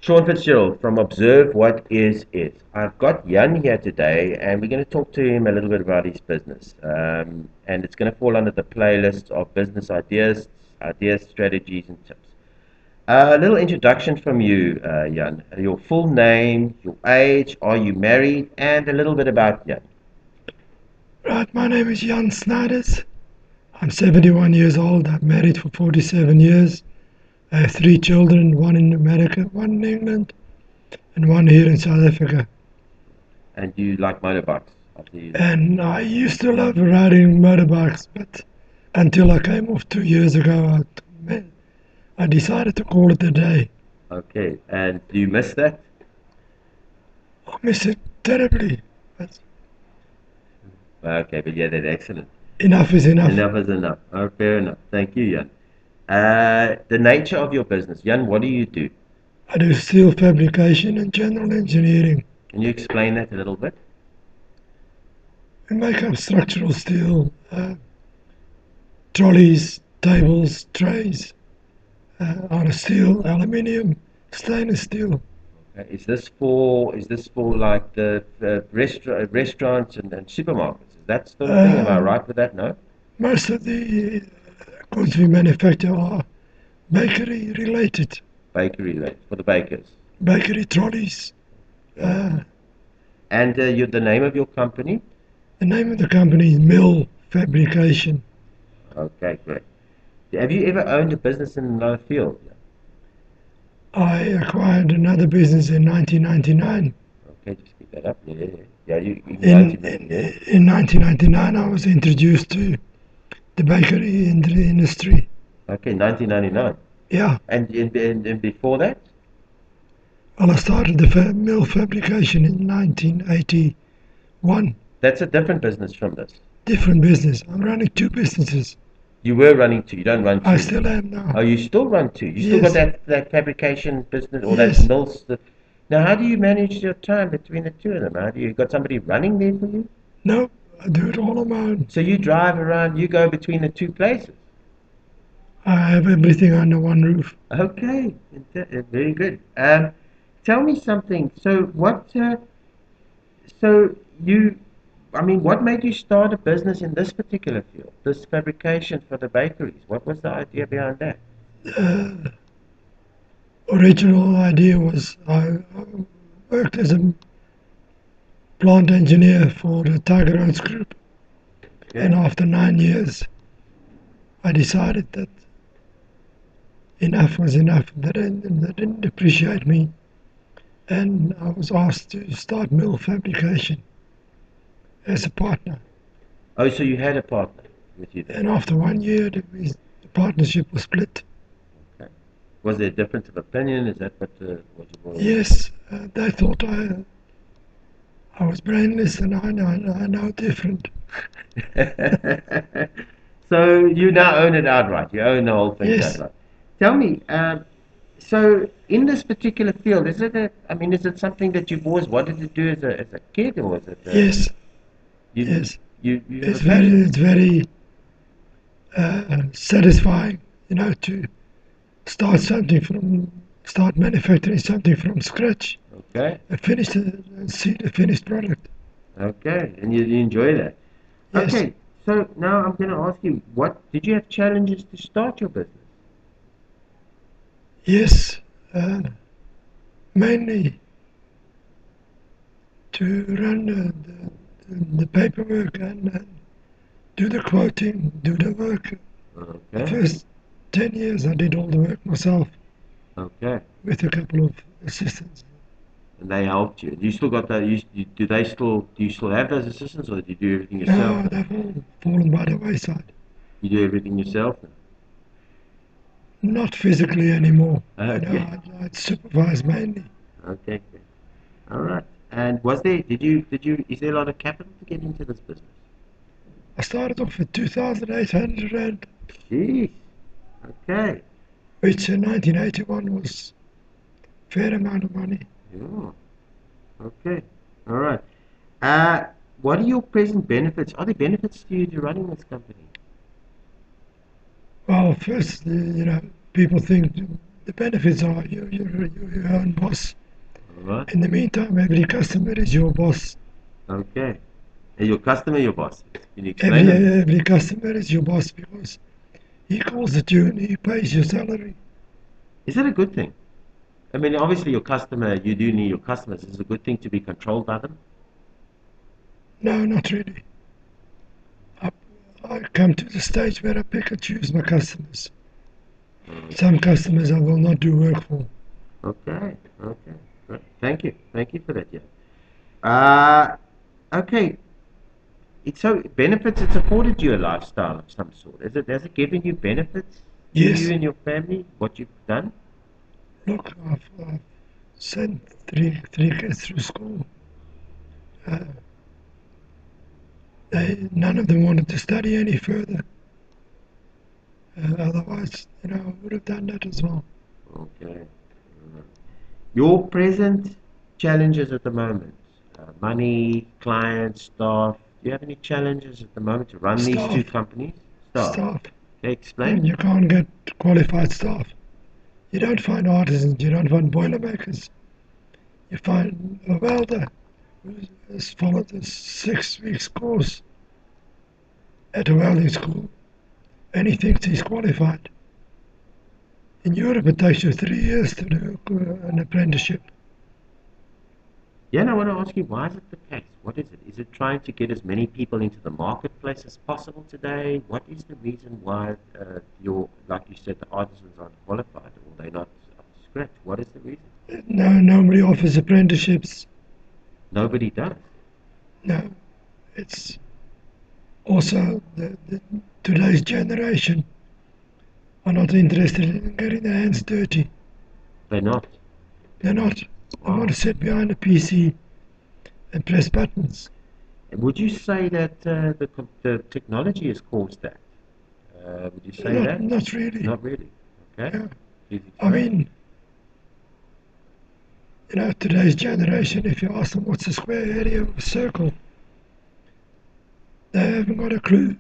Sean Fitzgerald from Observe What Is It. I've got Jan here today, and we're going to talk to him a little bit about his business. And it's going to fall under the playlist of business ideas, strategies, and tips. A little introduction from you, Jan. Your full name, your age, are you married, and a little bit about Jan. Right, my name is Snijders. I'm 71 years old. I'm married for 47 years. I have three children, one in America, one in England, and one here in South Africa. And you like motorbikes? And I used to love riding motorbikes, but until I came off 2 years ago, I decided to call it a day. Okay, and do you miss that? I miss it terribly, but Okay, but yeah, that's excellent. enough is enough. Enough is enough. Oh, fair enough. Thank you, Jan. The nature of your business. Jan, what do you do? I do steel fabrication and general engineering. Can you explain that a little bit? We make up structural steel, trolleys, tables, trays, on a steel, aluminium, stainless steel. Is this for like the restaurants and supermarkets? Is that sort of thing? Am I right with that? No? Most of the goods we manufacture are bakery related. Bakery, like, for the bakers. Bakery trolleys. And the name of your company? The name of the company is Mill Fabrication. Okay, great. Have you ever owned a business in another field? I acquired another business in 1999. Okay, just keep that up. Yeah, yeah. Yeah, In 1999, I was introduced to the bakery industry. Okay, 1999. Yeah. And before that? Well, I started the mill fabrication in 1981. That's a different business from this. Different business. I'm running two businesses. You were running two. You don't run two. I still am now. Oh, you still run two. You still Yes. got that fabrication business or Yes. that mills. Now, how do you manage your time between the two of them? How do you got somebody running there for you? No, I do it all on my own. So you drive around. You go between the two places. I have everything under one roof. Okay, very good. Tell me something. So what? So you, I mean, what made you start a business in this particular field, this fabrication for the bakeries? What was the idea behind that? Original idea was I worked as a plant engineer for the Tiger Oats Group. Okay. And after 9 years, I decided that enough was enough. They didn't appreciate me. And I was asked to start Mill Fabrication as a partner. Oh, so you had a partner with you then? And after 1 year, the partnership was split. Okay. Was there a difference of opinion? Is that what you were? Yes, they thought I was brainless and I know different. So you now own it outright. You own the whole thing Yes. outright. Tell me, so in this particular field, is it something that you've always wanted to do as a kid, or is it? Yes, You, yes. You It's very satisfying, to start manufacturing something from scratch. Okay. See the finished product. Okay, and you enjoy that. Yes. Okay, so now I'm going to ask you, what did you have challenges to start your business? Yes, mainly to run the paperwork and do the quoting, do the work. The Okay. first 10 years I did all the work myself Okay. with a couple of assistants. And they helped you. You still got that? Do you still have those assistants, or do you do everything No, yourself? they've all fallen by the wayside. You do everything yourself now? Not physically anymore. Okay. I'd supervise mainly. Okay. Good. All right. And is there a lot of capital to get into this business? I started off with 2,800 Rand, Jeez. Okay. which in 1981 was a fair amount of money. Yeah. Okay. All right. What are your present benefits? Are there benefits to you to running this company? Well, first, people think The benefits are you're your own boss. All right. In the meantime, every customer is your boss. Okay. And your customer, your boss. Can you explain Every them? every customer is your boss because he calls the tune, he pays your salary. Is that a good thing? I mean, obviously, your customer, you do need your customers. Is it a good thing to be controlled by them? No, not really. I, I come to the stage where I pick and choose my customers. Some customers I will not do work for. Okay. Okay. Right. Thank you. Thank you for that. Yeah. Okay. So benefits. It's afforded you a lifestyle of some sort. Is it? Has it given you benefits to you Yes, and your family? What you've done? look, I've sent three kids through school. Uh, none of them wanted to study any further. Otherwise, I would have done that as well. Okay. Your present challenges at the moment, money, clients, staff. Do you have any challenges at the moment to run these two Staff, companies? Staff. staff. Okay, You, explain. you can't get qualified staff. You don't find artisans, you don't find boilermakers. You find a welder who has followed a 6 weeks course at a welding school and he thinks he's qualified. In Europe, it takes you 3 years to do an apprenticeship. Yeah, and I want to ask you, why is it the case? What is it? Is it trying to get as many people into the marketplace as possible today? What is the reason why like you said, the artisans aren't qualified or they're not up to scratch? What is the reason? No, nobody offers apprenticeships. Nobody does. No, it's also today's generation are not interested in getting their hands dirty. They're not. They're not. They want Wow. to sit behind a PC and press buttons. Would you say that the technology has caused that? Would you say that? Not really. Not really. Okay. Yeah. Please I explain. mean, today's generation, if you ask them what's the square area of a circle, they haven't got a clue.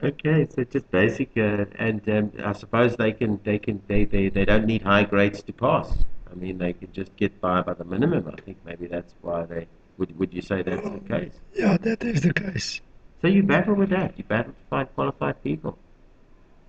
Okay, so just basic, and I suppose they don't need high grades to pass. I mean, they can just get by the minimum. I think maybe that's why they would you say that's the case? Yeah, that is the case. So you battle with that. You battle to find qualified people.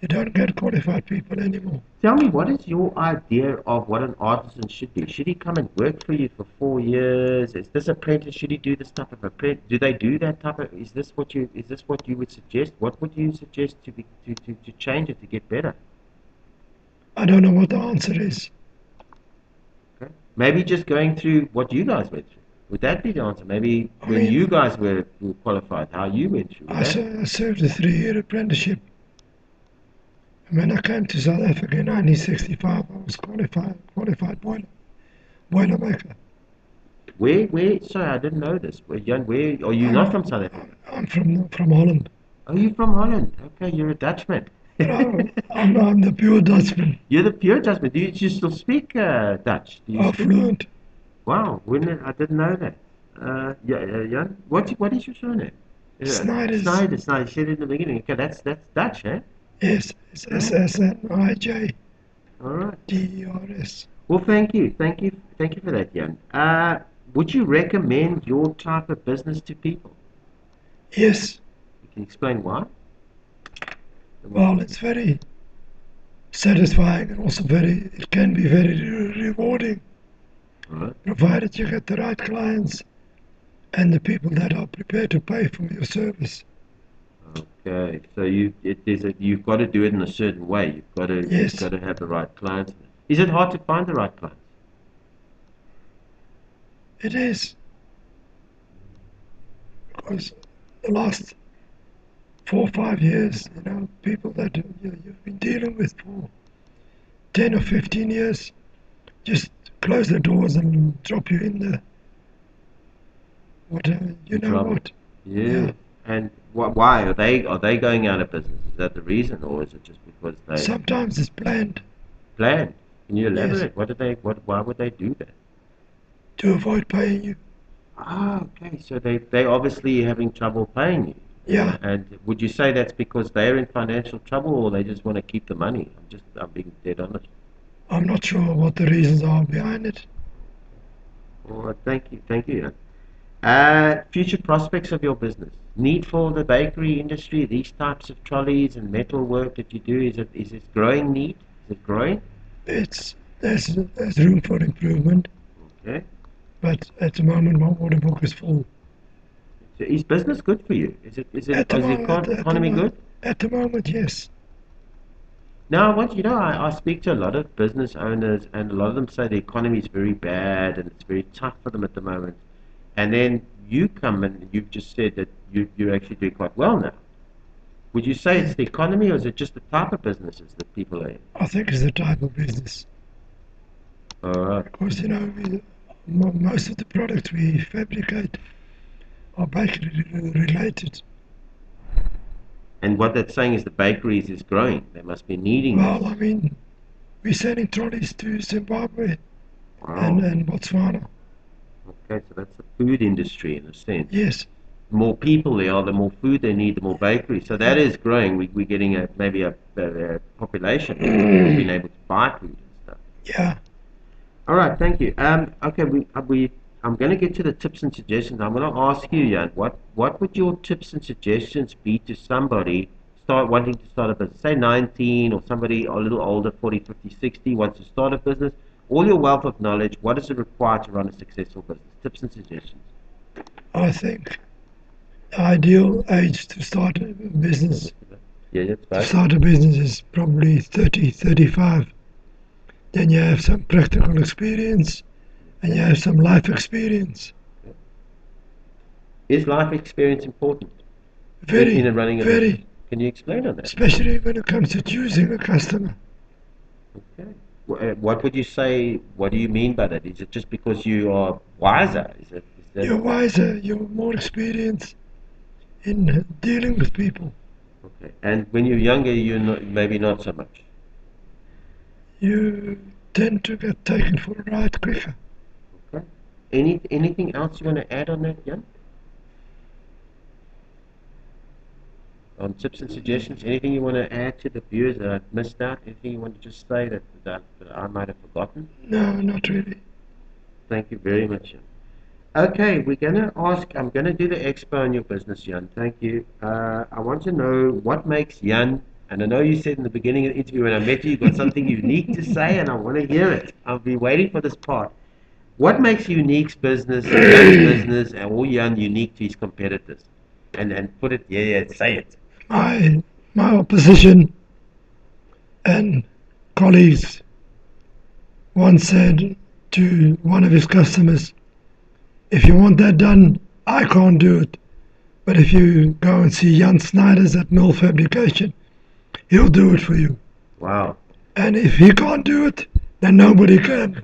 You don't get qualified people anymore. Tell me, what is your idea of what an artisan should do? Should he come and work for you for 4 years? Is this apprentice? Should he do this type of apprentice? Do they do that type of? Is this what you would suggest? What would you suggest to change it to get better? I don't know what the answer is. Okay. Maybe just going through what you guys went through. Would that be the answer? Maybe I when you mean, guys were qualified, how you went through. Would that? I served a 3 year apprenticeship. And when I came to South Africa in 1965, I was qualified boilermaker. Where? Sorry, I didn't know this. Where are you not I'm, from South Africa? I'm from Holland. Are you from Holland? Okay, you're a Dutchman. But I'm the pure Dutchman. You're the pure Dutchman. Do you still speak Dutch? Do you I'm speak? fluent. Wow, I didn't know that. Yeah, Jan, what is your surname? Snijders. Snijders. Snijders. You said it in the beginning. Okay, that's Dutch, eh? Yes, it's Oh, SSNIJDERS. all right. Well, thank you for that, Jan. Would you recommend your type of business to people? Yes, You can explain why. well, it's very satisfying and also it can be very rewarding, All right. provided you get the right clients and the people that are prepared to pay for your service. Okay, so you've got to do it in a certain way. You've Yes, got to have the right clients. Is it hard to find the right clients? it is, because the last 4 or 5 years, people that you've been dealing with for 10 or 15 years just close the doors and drop you in the what you In know trouble. what. Yeah. Yeah, And why are they going out of business? Is that the reason, or is it just because they sometimes it's planned. planned? Can you Yes, elaborate? Why would they do that? to avoid paying you. Ah, okay. So they obviously having trouble paying you. Yeah, And would you say that's because they're in financial trouble or they just want to keep the money? I'm being dead honest. I'm not sure what the reasons are behind it. All right, thank you. Future prospects of your business. Need for the bakery industry, these types of trolleys and metal work that you do, is it growing need? Is it growing? It's there's room for improvement, Okay. but at the moment my order book is full. So is business good for you? At the Is the moment, economy good? at the moment, yes. Now, I speak to a lot of business owners, and a lot of them say the economy is very bad and it's very tough for them at the moment. And then you come and you've just said that you're actually doing quite well now. Would you say Yeah, it's the economy, or is it just the type of businesses that people are in? I think it's the type of business All right. because most of the products we fabricate are bakery related. And what that's saying is the bakeries is growing. They must be needing Well, this. I mean, we're sending trolleys to Zimbabwe Wow. and Botswana. Okay, so that's the food industry in a sense. Yes, The more people there are, the more food they need, the more bakeries. So that yeah. is growing. We're getting maybe a population of people being able to buy food and stuff. Yeah, All right, thank you. Okay, I'm going to get to the tips and suggestions. I'm going to ask you, Jan, what would your tips and suggestions be to somebody start wanting to start a business? Say 19 or somebody a little older, 40, 50, 60, wants to start a business. All your wealth of knowledge, what does it require to run a successful business? Tips and suggestions. I think the ideal age to start a business Yeah, that's to right. start a business is probably 30, 35. Then you have some practical experience and you have some life experience. Is life experience important Very, in running a business? very, Can you explain on that? especially when it comes to choosing a customer. Okay. What would you say? What do you mean by that? Is it just because you are wiser? Is that You're wiser, you're more experienced in dealing with people. okay? And when you're younger, you're not, maybe not so much. You tend to get taken for a ride quicker. Okay. Anything else you want to add on that, Jan? On tips and suggestions? Anything you want to add to the viewers that I've missed out? Anything you want to just say that I might have forgotten? No, not really. Thank you very much, Jan. Okay, I'm going to do the expo on your business, Jan. Thank you. I want to know what makes Jan, and I know you said in the beginning of the interview when I met you, you've got something unique to say, and I want to hear it. I've been waiting for this part. What makes Jan's business, and all Jan unique to his competitors? And put it, say it. My opposition and colleagues once said to one of his customers, if you want that done, I can't do it. But if you go and see Jan Snijders at Mill Fabrication, he'll do it for you. Wow. And if he can't do it, then nobody can.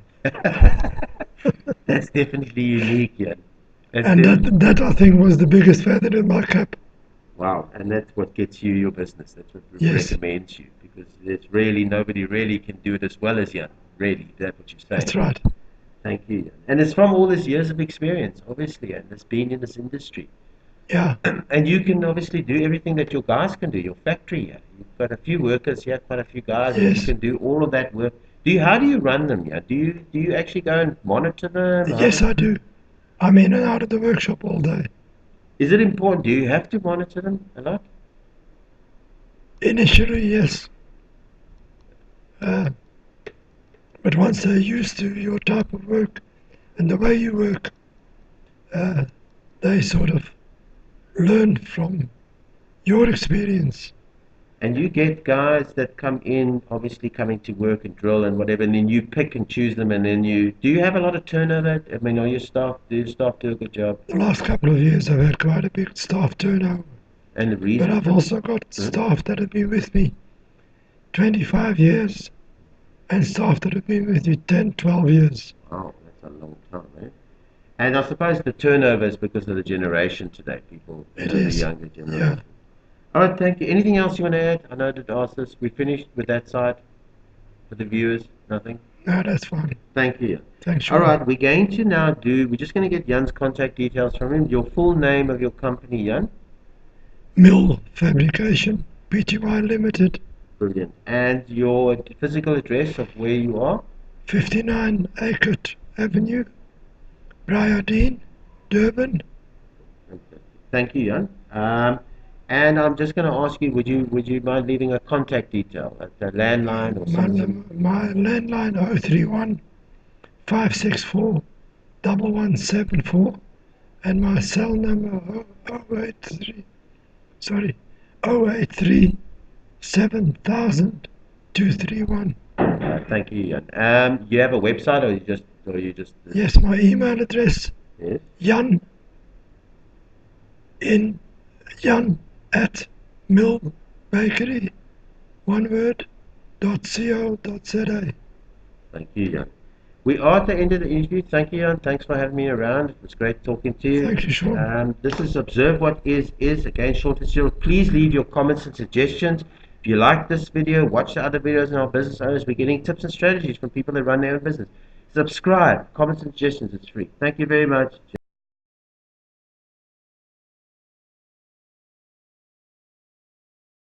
That's definitely unique, Jan. That's And definitely. that I think was the biggest feather in my cap. Wow, and that's what gets you your business. That's what Yes, recommends you because it's really nobody really can do it as well as you. Really, that's what you're saying. that's right. Thank you, Jan. And it's from all these years of experience, obviously, and it's been in this industry. Yeah, And you can obviously do everything that your guys can do. Your factory here, you've got a few workers here, quite a few guys, and you yes, can do all of that work. How do you run them? Yeah, do you actually go and monitor them? yes, I do. I'm in and out of the workshop all day. Is it important? Do you have to monitor them a lot? Initially, yes. Uh, but once they're used to your type of work and the way you work, uh, they sort of learn from your experience. And you get guys that come in, obviously coming to work and drill and whatever, and then you pick and choose them, and then do you have a lot of turnover? I mean, do your staff do a good job? The last couple of years, I've had quite a big staff turnover, And the but reason I've for that? also got Huh? staff that have been with me 25 years and staff that have been with me 10, 12 years. Wow, that's a long time, eh? And I suppose the turnover is because of the generation today, people, It the is, younger yeah. generation. All right, thank you. Anything else you want to add? I know that asked this. We finished with that side for the viewers. Nothing. No, that's fine. Thank you. Thanks, All Sean. right, we're just going to get Jan's contact details from him. Your full name of your company, Jan? Mill Fabrication, Pty Limited, Brilliant. And your physical address of where you are? 59 Acott Avenue, Briardine, Durban. Thank you, Jan. And I'm just going to ask you, would you mind leaving a contact detail, a landline or something? My landline 031 564 1174 and my cell number 083 sorry 083 7000 231. Thank you, Jan. You have a website, or you just? Yes, my email address Yes. Jan in Jan at Mill Bakery, one word, .co.za. Thank you, Jan. We are at the end of the interview. Thank you, Jan. Thanks for having me around. It was great talking to you. Thank you, Sean. This is Observe What Is. Again, short and short. Please leave your comments and suggestions. If you like this video, watch the other videos in our business owners. We're getting tips and strategies from people that run their own business. Subscribe, comments and suggestions. It's free. Thank you very much.